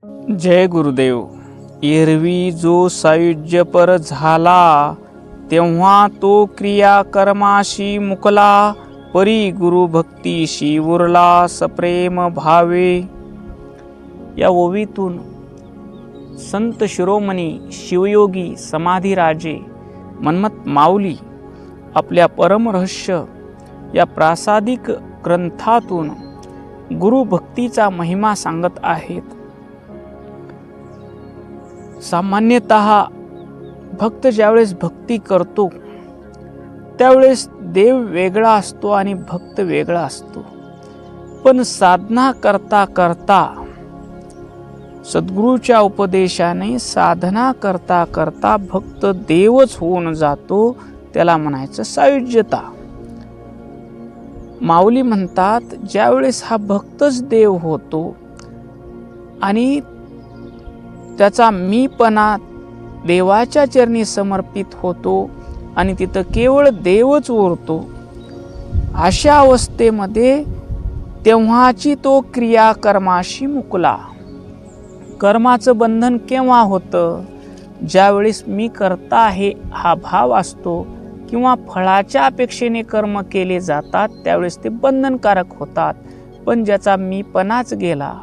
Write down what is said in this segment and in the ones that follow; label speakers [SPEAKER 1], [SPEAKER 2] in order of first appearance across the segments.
[SPEAKER 1] जय गुरुदेव. एरवी जो सायुज्यपर झाला, तेव्हा तो क्रिया कर्माशी मुकला, परी गुरुभक्तीशी उरला सप्रेम भावे. या ओवीतून संत शिरोमणी शिवयोगी समाधीराजे मन्मथ माऊली आपल्या परमरहस्य या प्रासादिक ग्रंथातून गुरुभक्तीचा महिमा सांगत आहेत. सामान्यतः भक्त ज्यावेळेस भक्ती करतो त्यावेळेस देव वेगळा असतो आणि भक्त वेगळा असतो. पण साधना करता करता सद्गुरूच्या उपदेशाने साधना करता करता भक्त देवच होऊन जातो. त्याला म्हणायचं सायुज्यता. माऊली म्हणतात ज्यावेळेस हा भक्तच देव होतो आणि त्याचा मीपणा देवाच्या चरणी समर्पित होतो आणि तिथं केवळ देवच उरतो, अशा अवस्थेमध्ये तेव्हाची तो क्रिया कर्माशी मुकला. कर्माचं बंधन केव्हा होतं? ज्यावेळेस मी करता आहे हा भाव असतो किंवा फळाच्या अपेक्षेने कर्म केले जातात त्यावेळेस ते बंधनकारक होतात. पण ज्याचा मीपणाच गेला,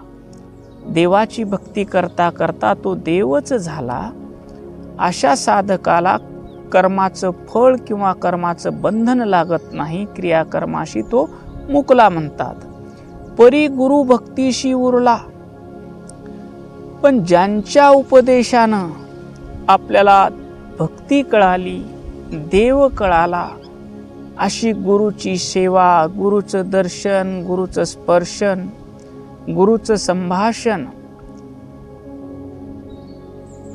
[SPEAKER 1] देवाची भक्ती करता करता तो देवच झाला, अशा साधकाला कर्माचं फळ किंवा कर्माचं बंधन लागत नाही. क्रियाकर्माशी तो मुकला म्हणतात. परी गुरु भक्तीशी उरला. पण ज्यांच्या उपदेशानं आपल्याला भक्ती कळाली, देव कळाला, अशी गुरुची सेवा, गुरुचं दर्शन, गुरुचं स्पर्शन, गुरुचं संभाषण,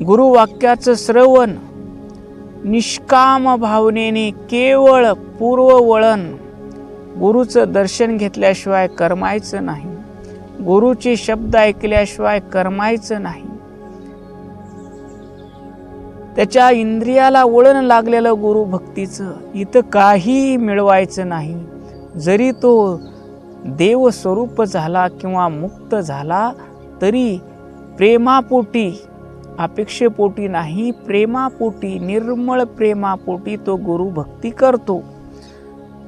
[SPEAKER 1] गुरुवाक्याचं श्रवण, निष्काम भावनेने केवळ पूर्ववळण, गुरुचं दर्शन घेतल्याशिवाय करमायचं नाही, गुरुचे शब्द ऐकल्याशिवाय करमायचं नाही. त्याच्या इंद्रियाला वळण लागलेलं गुरु भक्तीचं इथं काही मिळवायचं नाही. जरी तो देव स्वरूप झाला किंवा मुक्त झाला तरी प्रेमापोटी, अपेक्षेपोटी नाही, प्रेमापोटी, निर्मळ प्रेमापोटी तो गुरु भक्ती करतो.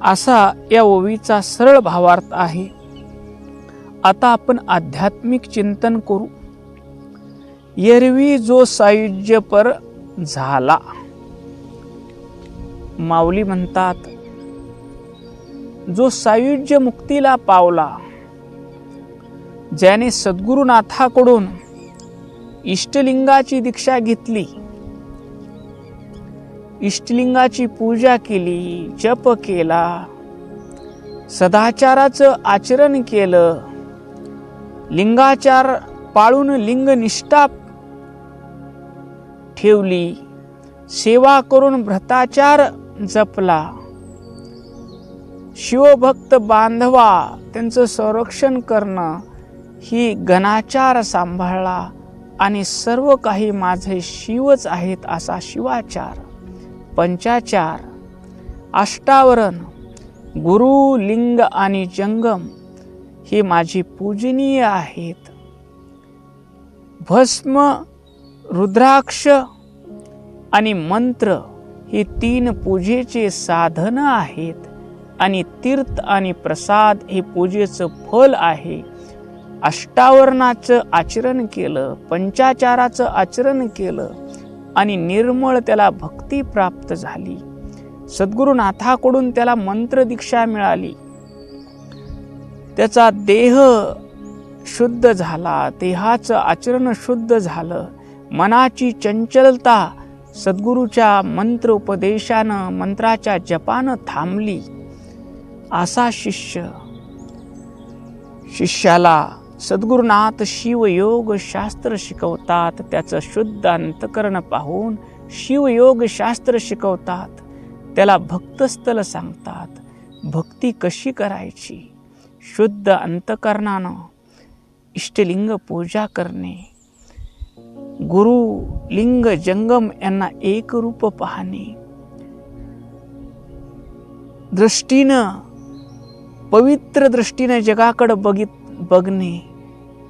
[SPEAKER 1] असा या ओवीचा सरळ भावार्थ आहे. आता आपण आध्यात्मिक चिंतन करू. एरवी जो सायुज्यपर झाला. माऊली म्हणतात जो सायुज्य मुक्तीला पावला, ज्याने सद्गुरुनाथाकडून इष्टलिंगाची दीक्षा घेतली, इष्टलिंगाची पूजा केली, जप केला, सदाचाराचं आचरण केलं, लिंगाचार पाळून लिंगनिष्ठा ठेवली, सेवा करून भ्रताचार जपला, शिवभक्त बांधवा त्यांचं संरक्षण करणं ही गणाचार सांभाळला आणि सर्व काही माझे शिवच आहेत असा शिवाचार, पंचाचार, अष्टावरण, गुरु, लिंग आणि जंगम हे माझे पूजनीय आहेत. भस्म, रुद्राक्ष आणि मंत्र हे 3 पूजेचे साधन आहेत आणि तीर्थ आणि प्रसाद हे पूजेचं फल आहे. अष्टावरणाचं आचरण केलं, पंचाचाराचं आचरण केलं आणि निर्मळ त्याला भक्ती प्राप्त झाली. सद्गुरुनाथाकडून त्याला मंत्र दीक्षा मिळाली. त्याचा देह शुद्ध झाला, देहाचं आचरण शुद्ध झालं, मनाची चंचलता सद्गुरूच्या मंत्र उपदेशानं, मंत्राच्या जपानं थांबली. असा शिष्याला सद्गुरुनाथ शिवयोग शास्त्र शिकवतात. त्याचं शुद्ध अंतकरण पाहून शिवयोग शास्त्र शिकवतात. त्याला भक्तस्थल सांगतात. भक्ती कशी करायची? शुद्ध अंतकरणानं इष्टलिंग पूजा करणे, गुरु, लिंग, जंगम यांना एक रूप पाहणे, दृष्टीनं, पवित्र दृष्टीनं जगाकडे बघणे,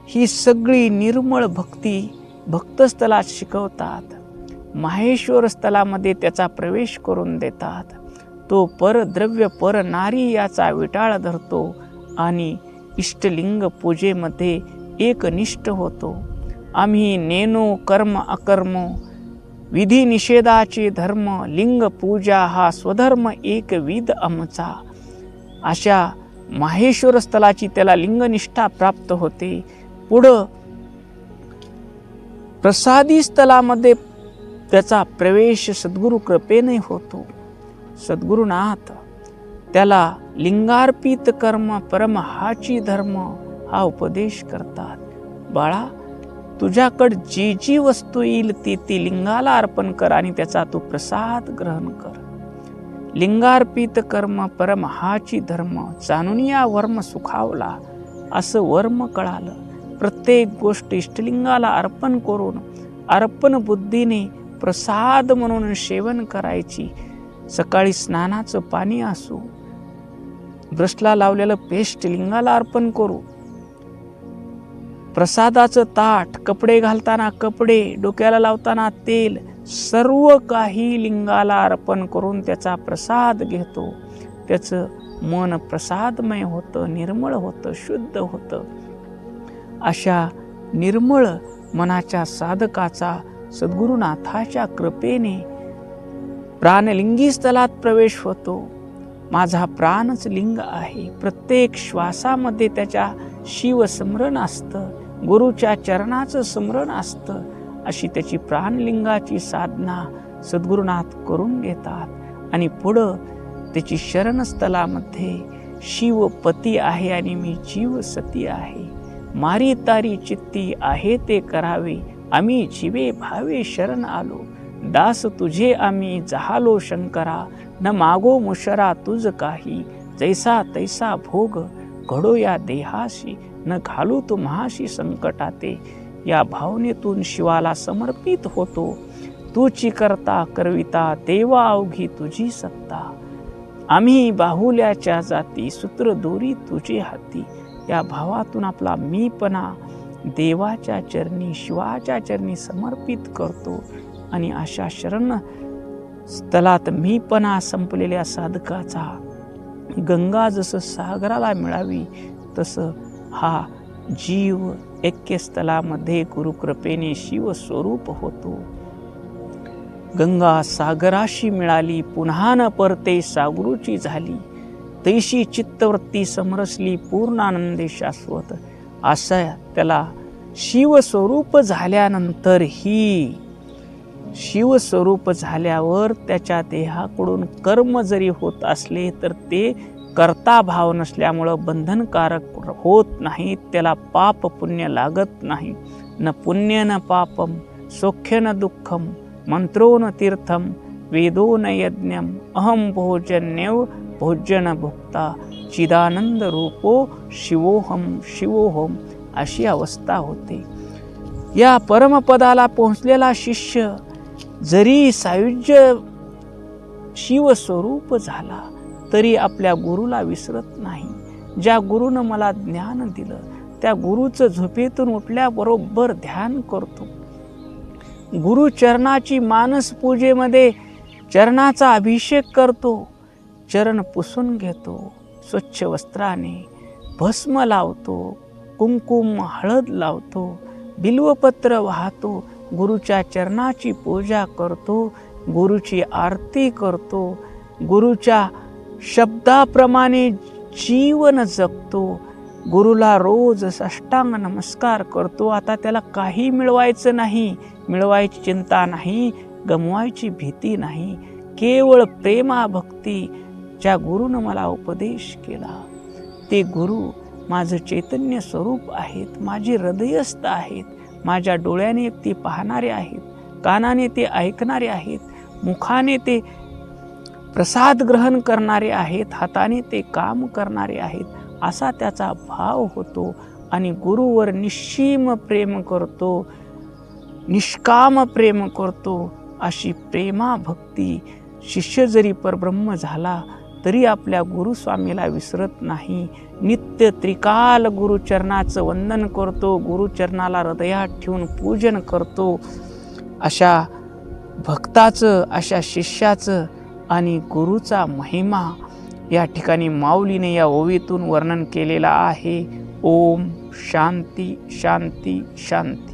[SPEAKER 1] ही सगळी निर्मळ भक्ती भक्तस्थलात शिकवतात. माहेश्वर स्थलामध्ये त्याचा प्रवेश करून देतात. तो परद्रव्य पर नारी याचा विटाळ धरतो आणि इष्टलिंग पूजेमध्ये एकनिष्ठ होतो. आम्ही नेनो कर्म अकर्म विधी निषेधाचे धर्म, लिंग पूजा हा स्वधर्म एकविध आमचा. अशा माहेश्वर स्थलाची त्याला लिंगनिष्ठा प्राप्त होते. पुढं प्रसादी स्थलामध्ये त्याचा प्रवेश सद्गुरु कृपेने होतो. सद्गुरुनाथ त्याला लिंगार्पित कर्म परम हाची धर्म हा उपदेश करतात. बाळा, तुझ्याकडे जी जी वस्तू येईल ती लिंगाला अर्पण कर आणि त्याचा तू प्रसाद ग्रहण कर. लिंगार्पित कर्म परम हाची धर्म, जाणून या वर्म सुखावला असं वर्म कळालं. प्रत्येक गोष्ट इष्टलिंगाला अर्पण करून अर्पण बुद्धीने प्रसाद म्हणून सेवन करायची. सकाळी स्नानाचं पाणी असो, ब्रशला लावलेलं पेस्ट लिंगाला अर्पण करू, प्रसादाचं ताट, कपडे घालताना कपडे, डोक्याला लावताना तेल, सर्व काही लिंगाला अर्पण करून त्याचा प्रसाद घेतो. त्याचं मन प्रसादमय होतं, निर्मळ होतं, शुद्ध होतं. अशा निर्मळ मनाच्या साधकाचा सद्गुरुनाथाच्या कृपेने प्राणलिंगी स्थलात प्रवेश होतो. माझा प्राणच लिंग आहे. प्रत्येक श्वासामध्ये त्याच्या शिवस्मरण असतं, गुरुच्या चरणाचं स्मरण असतं. अशी त्याची प्राणलिंगाची साधना सद्गुरुनाथ करून घेतात आणि पुढं त्याची शरणस्थलामध्ये शिवपती आहे आणि मी जीव सती आहे. मारी तारी चित्ती आहे ते करावे, आम्ही जीवे भावे शरण आलो. दास तुझे आम्ही जहालो शंकरा, न मागो मुशरा तुझ काही. जैसा तैसा भोग घडो या देहाशी, न घालू तुम्हाशी संकटाते. या भावनेतून शिवाला समर्पित होतो. तूची करता करविता देवा अवघी तुझी सत्ता. आम्ही बाहुल्याच्या जाती सूत्र दोरी तुझे हाती. या भावातून आपला मीपणा देवाच्या चरणी, शिवाच्या चरणी समर्पित करतो आणि अशा शरण स्थलात मीपणा संपलेल्या साधकाचा गंगा जसं सागराला मिळावी तसं हा जीव ऐक्यस्थलामध्ये गुरुकृपेने शिवस्वरूप होतो. गंगा सागराशी मिळाली, पुन्हा न परते सागरूची झाली. तैशी चित्तवृत्ती समरसली, पूर्णानंदे शाश्वत. असं त्याला शिवस्वरूप झाल्यानंतरही, शिवस्वरूप झाल्यावर त्याच्या देहाकडून कर्म जरी होत असले तर ते कर्ता भाव नसल्यामुळं बंधनकारक होत नाहीत. त्याला पाप पुण्य लागत नाही. न पुण्य न पापम सौख्य न दुःखम, मंत्रो न तीर्थम, वेदो न यज्ञम, अहम भोजन्यव भोजन भुक्ता, चिदानंद रूपो शिवोहम शिवोहम. अशी अवस्था होते. या परमपदाला पोहोचलेला शिष्य जरी सायुज्य शिवस्वरूप झाला तरी आपल्या गुरुला विसरत नाही. ज्या गुरुनं मला ज्ञान दिलं त्या गुरुचं झोपेतून उठल्याबरोबर ध्यान करतो. गुरुचरणाची मानस पूजेमध्ये चरणाचा अभिषेक करतो. चरण पुसून घेतो, स्वच्छ वस्त्राने भस्म लावतो, कुंकुम हळद लावतो, बिल्वपत्र वाहतो, गुरुच्या चरणाची पूजा करतो, गुरुची आरती करतो, गुरुच्या शब्दाप्रमाणे जीवन जगतो, गुरुला रोज साष्टांग नमस्कार करतो. आता त्याला काही मिळवायचं नाही, मिळवायची चिंता नाही, गमवायची भीती नाही. केवळ प्रेमा भक्ती ज्या गुरुनं मला उपदेश केला ते गुरु माझं चैतन्य स्वरूप आहेत, माझे हृदयस्थ आहेत. माझ्या डोळ्याने ते पाहणारे आहेत, कानाने ते ऐकणारे आहेत, मुखाने ते प्रसाद ग्रहण करणारे आहेत, हाताने ते काम करणारे आहेत. असा त्याचा भाव होतो आणि गुरुवर निश्चिम प्रेम करतो, निष्काम प्रेम करतो. अशी प्रेमा भक्ती शिष्य जरी परब्रह्म झाला तरी आपल्या गुरुस्वामीला विसरत नाही. नित्य त्रिकाल गुरुचरणाचं वंदन करतो, गुरुचरणाला हृदयात ठेवून पूजन करतो. अशा भक्ताचं, अशा शिष्याचं आणि गुरुचा महिमा या ठिकाणी माऊलीने या ओवीतून वर्णन केलेला आहे. ओम शांती शांती शांती.